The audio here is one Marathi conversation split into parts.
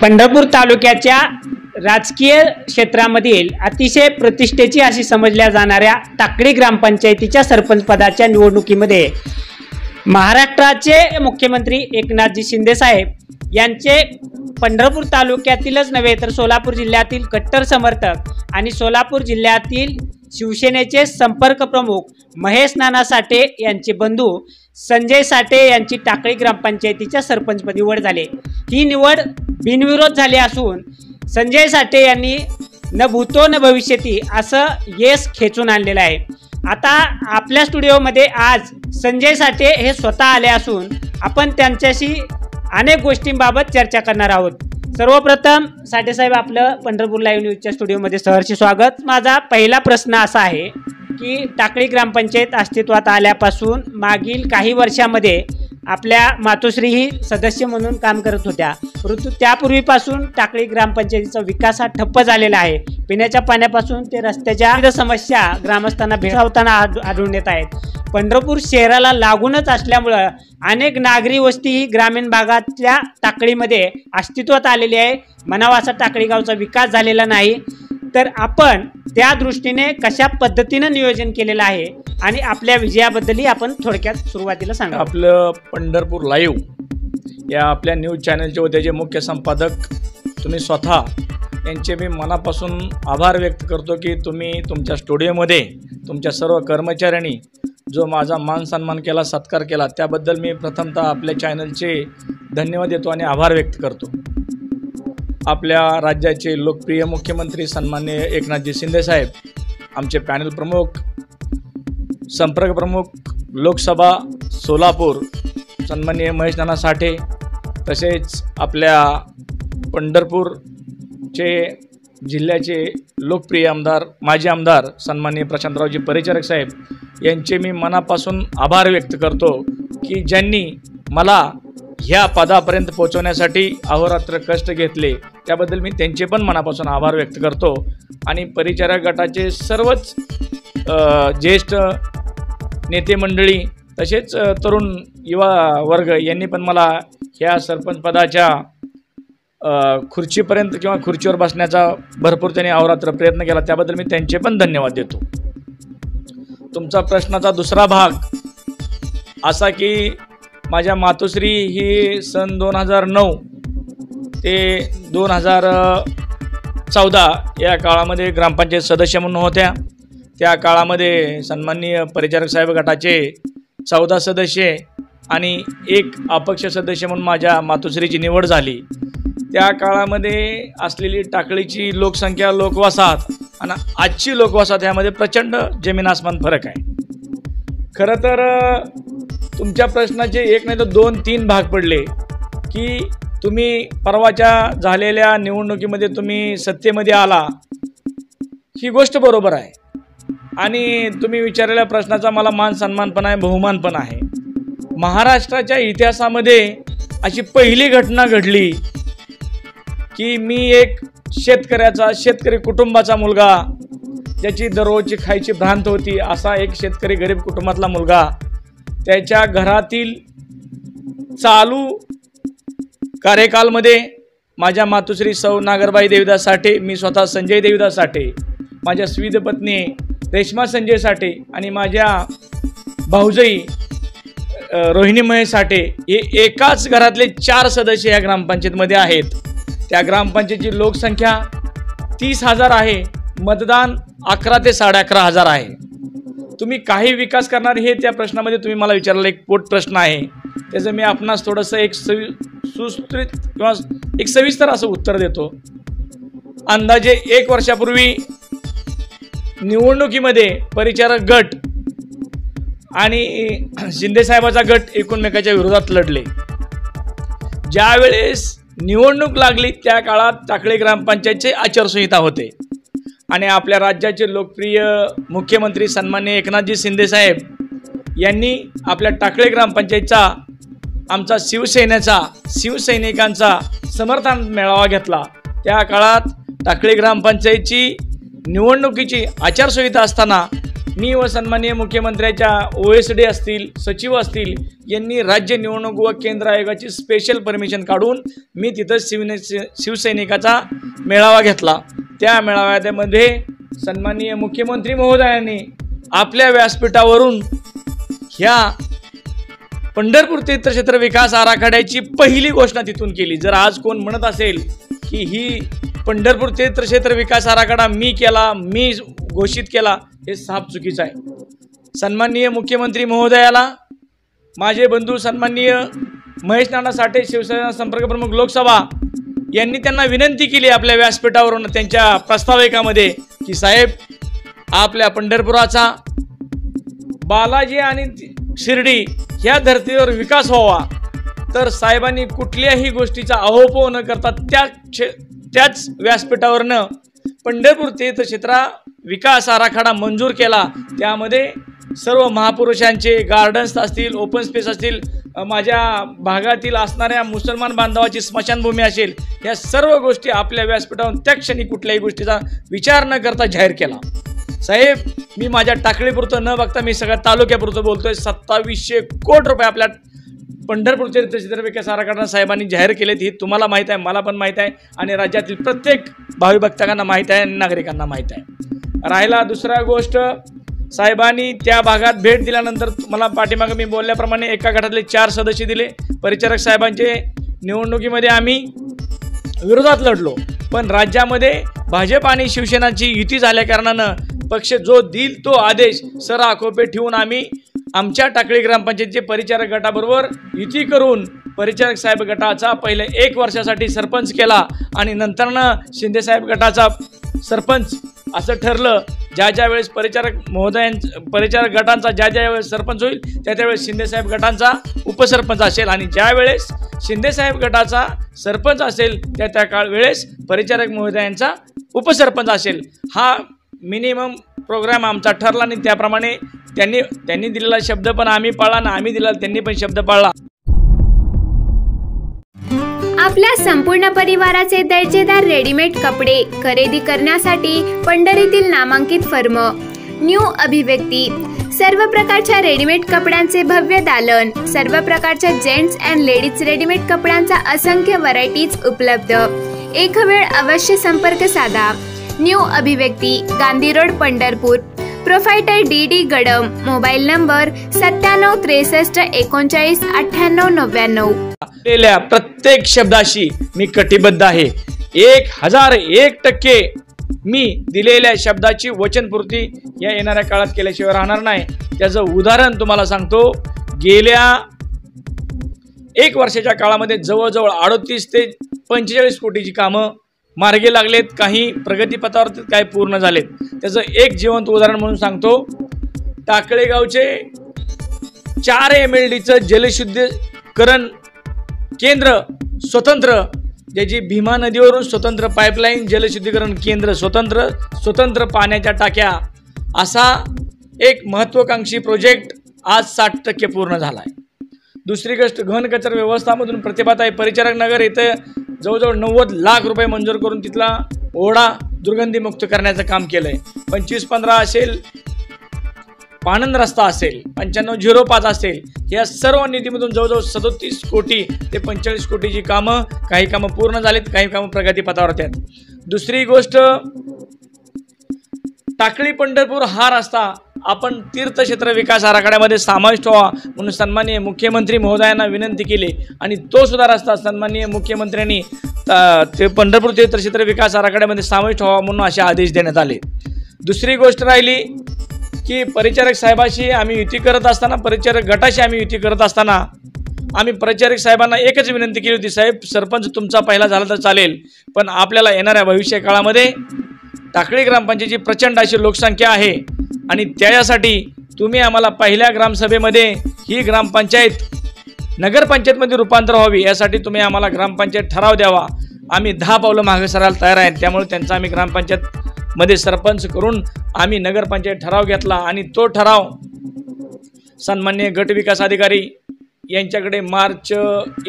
पंढरपूर तालुक्याच्या राजकीय क्षेत्रामधील अतिशय प्रतिष्ठेची अशी समजल्या जाणाऱ्या टाकळी ग्रामपंचायतीच्या सरपंच पदाच्या निवडणुकीमध्ये महाराष्ट्राचे मुख्यमंत्री एकनाथजी शिंदे साहेब यांचे पंढरपूर तालुक्यातीलच नव्हे तर सोलापूर जिल्ह्यातील कट्टर समर्थक आणि सोलापूर जिल्ह्यातील शिवसेनेचे संपर्क प्रमुख महेश नाना साठे यांचे बंधू संजय साठे यांची टाकळी ग्रामपंचायतीच्या सरपंचपदी निवड झाली। ही निवड बिनविरोध झाली असून संजय साठे यांनी न भूतो न भविष्यती असं यश खेचून आणलेलं आहे। आता आपल्या स्टुडिओमध्ये आज संजय साठे हे स्वतः आले असून आपण त्यांच्याशी अनेक गोष्टींबाबत चर्चा करणार आहोत। सर्वप्रथम साठे साहेब, आपलं पंढरपूर लाईव्ह न्यूजच्या स्टुडिओमध्ये सहर्ष स्वागत। माझा पहिला प्रश्न असा आहे की टाकळी ग्रामपंचायत अस्तित्वात आल्यापासून मागील काही वर्षांमध्ये आपल्या मातोश्री ही सदस्य म्हणून काम करत होत्या, परंतु त्यापूर्वीपासून टाकळी ग्रामपंचायतीचा विकास हा ठप्प झालेला आहे। पिण्याच्या पाण्यापासून ते रस्त्याच्या विविध समस्या ग्रामस्थांना भेडसावताना आढळून येत आहेत। पंढरपूर शहराला लागूनच असल्यामुळे अनेक नागरी वस्ती ही ग्रामीण भागातल्या टाकळीमध्ये अस्तित्वात आलेली आहे। म्हणावा असा टाकळी गावचा विकास झालेला नाही, तर आपण त्या दृष्टीने कशा पद्धतीने नियोजन केलेलं आहे आणि आपल्या विजयाबद्दलही आपण थोडक्यात सुरुवातीला सांगा। आपलं पंढरपूर लाईव्ह या आपल्या न्यूज चॅनलचे होते मुख्य संपादक तुम्ही स्वतः यांचे मी मनापासून आभार व्यक्त करतो की तुम्ही तुमच्या स्टुडिओमध्ये तुमच्या सर्व कर्मचाऱ्यांनी जो माझा मान सन्मान केला, सत्कार केला, त्याबद्दल मी प्रथमतः आपल्या चॅनलचे धन्यवाद देतो आणि आभार व्यक्त करतो। आपल्या राज्याचे लोकप्रिय मुख्यमंत्री सन्माननीय एकनाथजी शिंदे साहेब, आमचे पॅनल प्रमुख, संपर्क प्रमुख लोकसभा सोलापूर सन्माननीय महेश नाना साठे, तसेच आपल्या पंढरपूरचे जिल्ह्याचे लोकप्रिय आमदार माजी आमदार सन्माननीय प्रशांतरावजी परिचारक साहेब यांचे मी मनापासून आभार व्यक्त करतो की ज्यांनी मला ह्या पदापर्यंत पोहोचवण्यासाठी अहोरात्र कष्ट घेतले, त्याबद्दल मी त्यांचे पण मनापासून आभार व्यक्त करतो। आणि परिचारक गटाचे सर्वच ज्येष्ठ नेते मंडळी तसेच तरुण युवा वर्ग यांनी पण मला ह्या सरपंच पदाच्या खुर्चीपर्यंत किंवा खुर्चीवर बसण्याचा भरपूर त्यांनी अहोरात्र प्रयत्न केला, त्याबद्दल मी त्यांचे पण धन्यवाद देतो। तुमचा प्रश्नाचा दुसरा भाग असा की माझ्या मातोश्री ही सन 2009 ते 2014 या काळामध्ये ग्रामपंचायत सदस्य म्हणून होत्या। त्या काळामध्ये सन्माननीय परिचारक साहेब गटाचे 14 सदस्य आणि एक अपक्ष सदस्य म्हणून माझ्या मातोश्रीची निवड झाली। त्या काळामध्ये असलेली टाकळीची लोकसंख्या, लोकवसाहत आणि आजची लोकवसाहत यामध्ये प्रचंड जमीन आसमान फरक आहे। खरं तर तुमच्या प्रश्नाचे एक नाही तर 2-3 भाग पडले की तुम्ही परवाच्या झालेल्या निवडणुकीमध्ये तुम्ही सत्तेमध्ये आला, ही गोष्ट बरोबर आहे आणि तुम्ही विचारलेल्या प्रश्नाचा मला मान सन्मान पण आहे, बहुमान पण आहे। महाराष्ट्राच्या इतिहासामध्ये अशी पहिली घटना घडली की मी एक शेतकरी कुटुंबाचा मुलगा, ज्याची दररोजची खायची भ्रांत होती, असा एक शेतकरी गरीब कुटुंबातला मुलगा, त्याच्या घरातील चालू कार्यकालमध्ये माझ्या मातोश्री सौ नागरबाई देवीदास साठे, मी स्वतः संजय देवीदास साठे, माझ्या स्वीद पत्नी रेश्मा संजय साठे आणि माझ्या भाऊजाई रोहिणी महेश साठे हे एकाच घरातले 4 सदस्य या ग्रामपंचायतीमध्ये आहेत। त्या ग्रामपंचायतीची लोकसंख्या 30,000 आहे, मतदान 11 ते 11,500 आहे। तुम्ही काही विकास करणार हे त्या प्रश्नामध्ये तुम्ही मला विचारलेला एक पोट प्रश्न आहे, त्याचं मी आपणास थोडंसं एक सुस्थित किंवा एक सविस्तर असं उत्तर देतो। अंदाजे 1 वर्षापूर्वी निवडणुकीमध्ये परिचारक गट आणि शिंदे साहेबाचा गट एकमेकाच्या विरोधात लढले। ज्यावेळेस निवडणूक लागली त्या काळात टाकळी ग्रामपंचायतचे आचारसंहिता होते आणि आपल्या राज्याचे लोकप्रिय मुख्यमंत्री सन्माननीय एकनाथजी शिंदे साहेब यांनी आपल्या टाकळी ग्रामपंचायतचा आमचा शिवसैनिकांचा समर्थन मेळावा घेतला। त्या काळात टाकळी ग्रामपंचायतची निवडणुकीची आचारसंहिता असताना मी व सन्माननीय मुख्यमंत्र्याच्या OSD असतील, सचिव असतील यांनी राज्य निवडणूक व केंद्र आयोगाची स्पेशल परमिशन काढून मी तिथं शिवसैनिकाचा मेळावा घेतला। त्या मेळाव्यामध्ये सन्माननीय मुख्यमंत्री महोदयांनी आपल्या व्यासपीठावरून ह्या पंढरपूर तीर्थक्षेत्र विकास आराखड्याची पहिली घोषणा तिथून केली। जर आज कोण म्हणत असेल की ही पंढरपूर तीर्थक्षेत्र विकास आराखडा मी केला, मी घोषित केला, हे साफ चुकीचं आहे। सन्माननीय मुख्यमंत्री महोदयाला माझे बंधू सन्माननीय महेश नाना साठे शिवसेना संपर्क प्रमुख लोकसभा यांनी त्यांना विनंती केली आपल्या व्यासपीठावरून त्यांच्या प्रस्ताविकामध्ये की साहेब आपल्या पंढरपुराचा बालाजी आणि शिर्डी ह्या धर्तीवर विकास व्हावा, तर साहेबांनी कुठल्याही गोष्टीचा अहोपो न करता त्याच व्यासपीठावरनं पंढरपूर तीर्थक्षेत्र विकास आराखडा मंजूर केला। त्यामध्ये सर्व महापुरुषांचे गार्डन्स असतील, ओपन स्पेस असतील, माझ्या भागातील असणाऱ्या मुसलमान बांधवाची स्मशानभूमी असेल, या सर्व गोष्टी आपल्या व्यासपीठावरून त्या क्षणी कुठल्याही गोष्टीचा विचार न करता जाहीर केला। साहेब मी माझ्या टाकळीपुरतं न बघता मी सगळ्या तालुक्यापुरतं बोलतोय, 2700 कोटी रुपये आपल्या पंढरपूर तीर्थक्षेत्र विकास आराखडा साहेबांनी जाहीर केलेत। ही तुम्हाला माहीत आहे, मला पण माहीत आहे आणि राज्यातील प्रत्येक भावी भक्तांना माहीत आहे, नागरिकांना माहीत आहे। राहिला दुसरा गोष्ट, साहेबांनी त्या भागात भेट दिल्यानंतर मला पाठीमागे मी बोलल्याप्रमाणे एका गटातले 4 सदस्य दिले। परिचारक साहेबांचे निवडणुकीमध्ये आम्ही विरोधात लढलो, पण राज्यामध्ये भाजप आणि शिवसेनाची युती झाल्या कारणानं पक्ष जो देईल तो आदेश सराखोपे ठेवून आम्ही आमच्या टाकळी ग्रामपंचायतीचे परिचारक गटाबरोबर युती करून परिचारक साहेब गटाचा पहिले 1 वर्षासाठी सरपंच केला आणि नंतरनं शिंदे साहेब गटाचा सरपंच असं ठरलं। ज्या वेळेस परिचारक गटांचा ज्या वेळेस सरपंच होईल त्यावेळेस शिंदे साहेब गटांचा उपसरपंच असेल आणि ज्या वेळेस शिंदे साहेब गटाचा सरपंच असेल त्या वेळेस परिचारक महोदयांचा उपसरपंच असेल। हा मिनिमम प्रोग्राम आमचा ठरला आणि त्याप्रमाणे त्यांनी दिलेला शब्द पण आम्ही पाळला आणि आम्ही दिलेला त्यांनी पण शब्द पाळला। आपल्या संपूर्ण परिवाराचे दर्जेदार रेडीमेड कपडे खरेदी करण्यासाठी पंढरीतील नामांकित फर्म न्यू अभिव्यक्ती। सर्व प्रकारच्या रेडीमेड कपड्यांचे भव्य दालन, सर्व प्रकारच्या जेंट्स अँड लेडीज रेडीमेड कपड्यांचा असंख्य व्हरायटीज उपलब्ध। एक वेळ अवश्य संपर्क साधा। न्यू अभिव्यक्ती, Gandhi road, Pandharpur. Proprietor DD Gadam. Mobile number 9763399899। प्रत्येक शब्दाशी मी कटिबद्ध आहे। 1001% मी दिलेल्या शब्दाची वचनपूर्ती या येणाऱ्या काळात केल्याशिवाय राहणार नाही। त्याचं उदाहरण तुम्हाला सांगतो, गेल्या 1 वर्षाच्या काळामध्ये जवळजवळ 38 ते 45 कोटीची कामं मार्गी लागलेत, काही प्रगतीपथावर काही पूर्ण झालेत। त्याचं एक जिवंत उदाहरण म्हणून सांगतो, टाकळे गावचे 4 MLDचं जलशुद्धीकरण केंद्र स्वतंत्र, ज्याची भीमा नदीवरून स्वतंत्र पाईपलाईन, जलशुद्धीकरण केंद्र स्वतंत्र पाण्याच्या टाक्या, असा एक महत्त्वाकांक्षी प्रोजेक्ट आज 60% पूर्ण झाला आहे। दुसरी गोष्ट, घन कचरा व्यवस्थापनामधून प्रतिभाताई परिचारक नगर येथे जवळजवळ 90 लाख रुपये मंजूर करून तिथला ओढा दुर्गंधीमुक्त करण्याचं काम केलं आहे। 2515 असेल, पाणंद रस्ता असेल, 9505 असेल, या सर्व निधीमधून जवळजवळ 37 कोटी ते 45 कोटीची कामं, काही कामं पूर्ण झालीत, काही कामं प्रगतीपथावर आहेत। दुसरी गोष्ट, टाकळी पंढरपूर हा रस्ता आपण तीर्थक्षेत्र विकास आराखड्यामध्ये समाविष्ट व्हावा म्हणून सन्माननीय मुख्यमंत्री महोदयांना विनंती केली आणि तो सुद्धा रस्ता सन्माननीय मुख्यमंत्र्यांनी ते पंढरपूर तीर्थक्षेत्र विकास आराखड्यामध्ये समाविष्ट व्हावा म्हणून असे आदेश देण्यात आले। दुसरी गोष्ट राहिली की परिचारक साहेबाशी आम्ही युती करत असताना, परिचारक गटाशी आम्ही युती करत असताना आम्ही परिचारक साहेबांना एकच विनंती केली होती, साहेब सरपंच तुमचा पहिला झाला तर चालेल, पण आपल्याला येणाऱ्या भविष्य काळामध्ये टाकळी ग्रामपंचायतीची प्रचंड अशी लोकसंख्या आहे आणि त्यासाठी तुम्ही आम्हाला पहिल्या ग्रामसभेमध्ये ही ग्रामपंचायत नगरपंचायतमध्ये रूपांतर व्हावी यासाठी तुम्ही आम्हाला ग्रामपंचायत ठराव द्यावा। आम्ही 10 पावलं मागे सरायला तयार आहेत। त्यामुळे त्यांचा आम्ही ग्रामपंचायतमध्ये सरपंच करून आम्ही नगरपंचायत ठराव घेतला आणि तो ठराव सन्माननीय गट विकास अधिकारी यांच्याकडे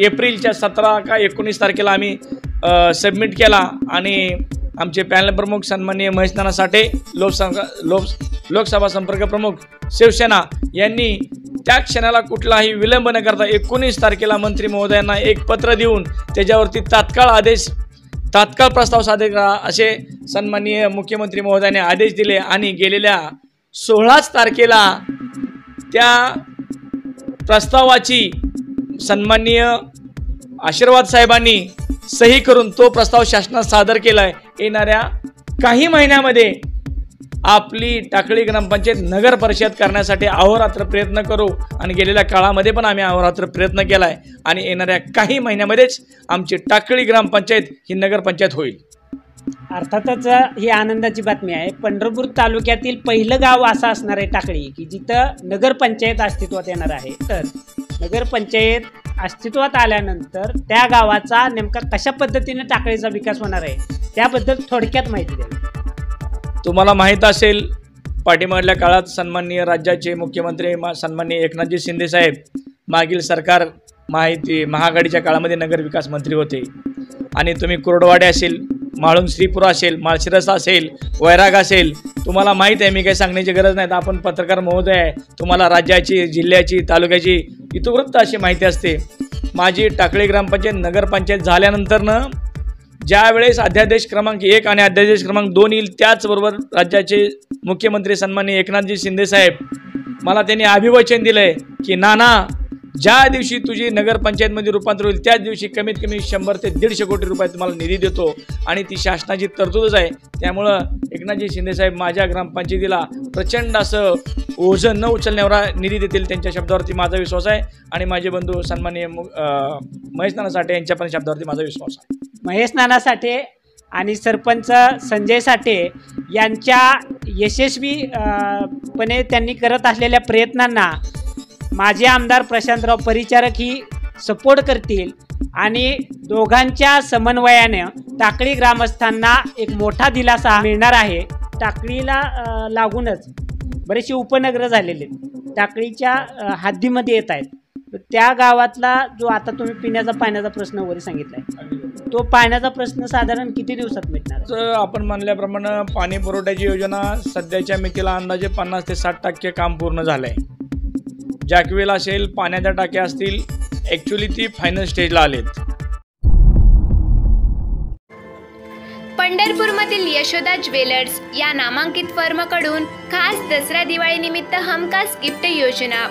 एप्रिलच्या 17 का 19 तारखेला आम्ही सबमिट केला आणि आमचे पॅनल प्रमुख सन्माननीय महेश नाना साठे लोकसभा संपर्क प्रमुख शिवसेना यांनी त्या क्षणाला कुठलाही विलंब न करता 19 तारखेला मंत्री महोदयांना एक पत्र देऊन त्याच्यावरती तात्काळ प्रस्ताव सादर करा असे सन्माननीय मुख्यमंत्री महोदयांनी आदेश दिले आणि गेलेल्या 16 तारखेला त्या प्रस्तावाची सन्माननीय आशीर्वाद साहेबांनी सही करून तो प्रस्ताव शासनात सादर केला आहे। येणाऱ्या काही महिन्यामध्ये आपली टाकळी ग्रामपंचायत नगर परिषद करण्यासाठी अहोरात्र प्रयत्न करू आणि गेलेल्या काळामध्ये पण आम्ही अहोरात्र प्रयत्न केला आहे आणि येणाऱ्या काही महिन्यामध्येच आमची टाकळी ग्रामपंचायत ही नगरपंचायत होईल। अर्थातच ही आनंदाची बातमी आहे। पंढरपूर तालुक्यातील पहिलं गाव असं असणार आहे टाकळी की जिथं नगरपंचायत अस्तित्वात येणार आहे। तर नगरपंचायत अस्तित्वात आल्यानंतर त्या गावाचा नेमका कशा पद्धतीने टाकळीचा विकास होणार आहे त्याबद्दल थोडक्यात माहिती द्या। तुम्हाला माहीत असेल पाठीमागल्या काळात सन्माननीय राज्याचे मुख्यमंत्री सन्माननीय एकनाथजी शिंदे साहेब मागील सरकार महाआघाडीच्या काळामध्ये नगरविकास मंत्री होते आणि तुम्ही कुर्डवाडे असेल, म्हाळुंग श्रीपुर असेल, माळशिरस असेल, वैराग असेल, तुम्हाला माहीत आहे, मी काही सांगण्याची गरज नाही। आपण पत्रकार महोदय आहे, तुम्हाला राज्याची, जिल्ह्याची, तालुक्याची इतोवृत्त अशी माहिती असते। माझी टाकळी ग्रामपंचायत नगरपंचायत झाल्यानंतरनं ज्या वेळेस अध्यादेश क्रमांक 1 आणि अध्यादेश क्रमांक 2 येईल त्याचबरोबर राज्याचे मुख्यमंत्री सन्माननीय एकनाथजी शिंदे साहेब मला त्यांनी अभिवचन दिलंय की नाना ज्या दिवशी तुझी नगरपंचायतमध्ये रूपांतर होईल त्याच दिवशी कमीत कमी 100 ते 150 कोटी रुपये तुम्हाला निधी देतो आणि ती शासनाची तरतूदच आहे। त्यामुळं एकनाथजी शिंदे साहेब माझ्या ग्रामपंचायतीला प्रचंड असं ओझं न उचलण्यावर निधी देतील, त्यांच्या शब्दावरती माझा विश्वास आहे आणि माझे बंधू सन्माननीय महेश नाना साठे यांच्या पण शब्दावरती माझा विश्वास आहे। महेश नाना साठे आणि सरपंच संजय साठे यांच्या यशस्वीपणे त्यांनी करत असलेल्या प्रयत्नांना माजी आमदार प्रशांतराव परिचारक ही सपोर्ट करतील आणि दोघांच्या समन्वयाने टाकळी ग्रामस्थांना एक मोठा दिलासा मिळणार आहे। टाकळीला लागूनच बरेचसे उपनगर झालेले टाकळीच्या हद्दीमध्ये येत आहेत। त्या गावातला जो आता तुम्ही पिण्याचा पाण्याचा प्रश्न वगैरे सांगितलाय तो पाण्याचा प्रश्न साधारण किती दिवसात मिटणार? आपण म्हणल्याप्रमाणे पाणी पुरवठ्याची योजना सध्याच्या मितीला अंदाजे 50 ते 60% काम पूर्ण झालंय। जॅकवेल असेल, पाण्याच्या टाक्या असतील, ॲक्च्युली ती फायनल स्टेजला आलेत। पंढरपूरमधील यशोदा ज्वेलर्स या नामांकित फर्मकडून खास दसरा दिवाळी निमित्त हमखास गिफ्ट योजना।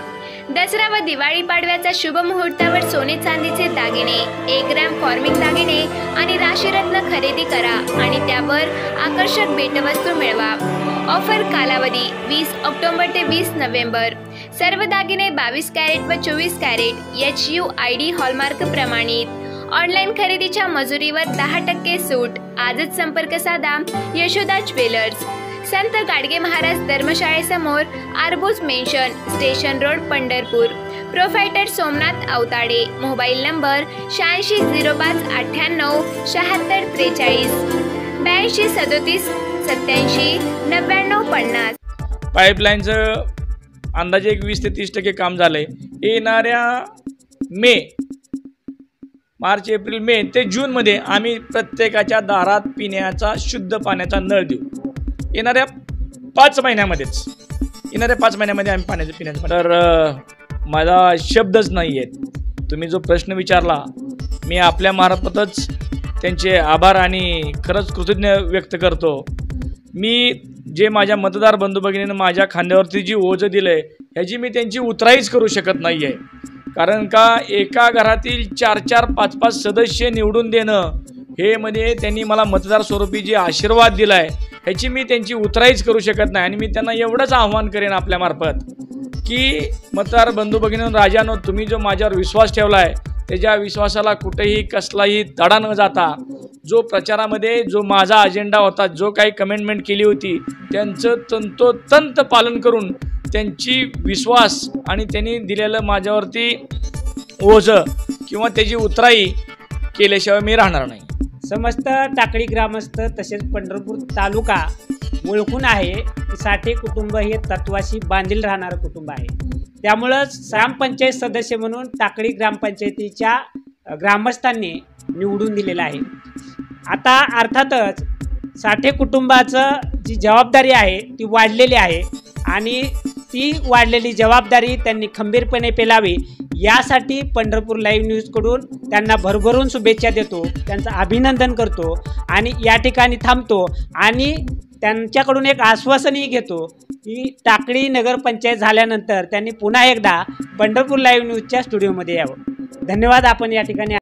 दसरा व दिवाळी पाडव्याचा शुभ मुहूर्तावर सोने चांदीचे दागिने, 1 ग्रॅम फॉर्मिंग दागिने आणि राशीरत्न खरेदी करा आणि त्यावर आकर्षक भेटवस्तू मिळवा। ऑफर कालावधी 20 ऑक्टोबर ते 20 नोव्हेंबर। सर्व दागिने 22 कॅरेट व 24 कॅरेट HUID हॉलमार्क प्रमाणित। ऑनलाईन खरेदीच्या मजुरीवर 10% सूट। आजच संपर्क साधा यशोदा ज्वेलर्स, संत गाडगे महाराज धर्मशाळेसमोर, Arbuj mansion, station road, Pandharpur. Proprietor Somnath Awatade. Mobile number 8605 98 76 43 82 37 87 99 50। पाईपलाईनचं अंदाजे 20 ते 30% काम झालंय। येणाऱ्या मार्च, एप्रिल, मे ते जूनमध्ये आम्ही प्रत्येकाच्या दारात पिण्याचा शुद्ध पाण्याचा नळ देऊ। येणाऱ्या 5 महिन्यामध्येच आम्ही पिण्याचं तर माझा शब्दच नाही आहेत। तुम्ही जो प्रश्न विचारला मी आपल्या मार्फतच त्यांचे आभार आणि खरंच कृतज्ञ व्यक्त करतो। मी जे माझ्या मतदार बंधू भगिनींनी माझ्या खांद्यावरती जी ओझं दिलंय ह्याची मी त्यांची उतराईच करू शकत नाही आहे। कारण का एका घरातील 4-4, 5-5 सदस्य निवडून देणं हे मध्ये त्यांनी मला मतदार स्वरूपी जे आशीर्वाद दिलाय ह्याची मी त्यांची उतराईच करू शकत नाही आणि मी त्यांना एवढंच आव्हान करेन आपल्या मार्फत की मतदार बंधू भगिनींनो, राजानो, तुम्ही जो माझ्यावर विश्वास ठेवलाय त्याच्या विश्वासाला कुठेही कसलाही तडा न जाता जो प्रचारामध्ये जो माझा अजेंडा होता, जो काही कमेंटमेंट केली होती त्यांचं तंतोतंत पालन करून त्यांची विश्वास आणि त्यांनी दिलेलं माझ्यावरती ओझं किंवा त्याची उतराई केल्याशिवाय मी राहणार नाही। समस्त टाकळी ग्रामस्थ तसेच पंढरपूर तालुका ओळखून आहे की साठे कुटुंब हे तत्वाशी बांधील राहणारं कुटुंब आहे। त्यामुळंच ग्रामपंचायत सदस्य म्हणून टाकळी ग्रामपंचायतीच्या ग्रामस्थांनी निवडून दिलेलं आहे। आता अर्थातच साठे कुटुंबाचं जी जबाबदारी आहे ती वाढलेली आहे। आणि ती वाढलेली जबाबदारी त्यांनी खंबीरपणे पेलावी यासाठी पंढरपूर लाईव्ह न्यूजकडून त्यांना भरभरून शुभेच्छा देतो, त्यांचं अभिनंदन करतो आणि या ठिकाणी थांबतो आणि त्यांच्याकडून एक आश्वासनही घेतो की टाकळी नगरपंचायत झाल्यानंतर त्यांनी पुन्हा एकदा पंढरपूर लाईव्ह न्यूजच्या स्टुडिओमध्ये यावं. धन्यवाद. आपण या ठिकाणी